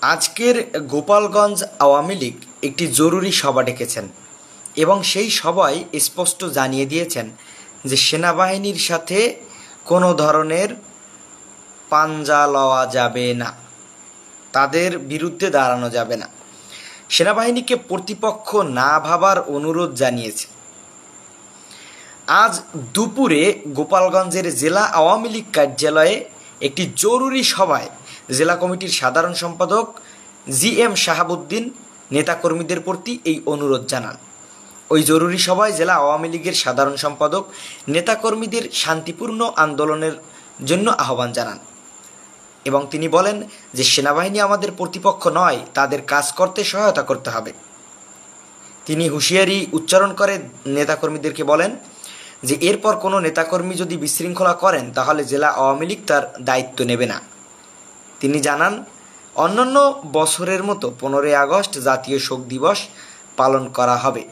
আজকের গোপালগঞ্জ আওয়ামী লীগ একটি জরুরি সভা ডেকেছেন এবং সেই সভায় স্পষ্ট জানিয়ে দিয়েছেন যে সেনাবাহিনীর সাথে কোনো ধরনের পাঞ্জা লওয়া যাবে না, তাদের বিরুদ্ধে দাঁড়ানো যাবে না। সেনাবাহিনীকে প্রতিপক্ষ না ভাবার অনুরোধ জানিয়েছে। আজ দুপুরে গোপালগঞ্জের জেলা আওয়ামী লীগ কার্যালয়ে একটি জরুরি সভায় জেলা কমিটির সাধারণ সম্পাদক জিএম শাহাবুদ্দিন নেতাকর্মীদের প্রতি এই অনুরোধ জানান। ওই জরুরি সভায় জেলা আওয়ামী লীগের সাধারণ সম্পাদক নেতাকর্মীদের শান্তিপূর্ণ আন্দোলনের জন্য আহ্বান জানান এবং তিনি বলেন যে সেনাবাহিনী আমাদের প্রতিপক্ষ নয়, তাদের কাজ করতে সহায়তা করতে হবে। তিনি হুঁশিয়ারি উচ্চারণ করে নেতাকর্মীদেরকে বলেন যে এরপর কোনো নেতাকর্মী যদি বিশৃঙ্খলা করেন তাহলে জেলা আওয়ামী লীগ তার দায়িত্ব নেবে না। তিনি জানান, অন্যান্য বছরের মতো 15ই আগস্ট জাতীয় শোক দিবস পালন করা হবে।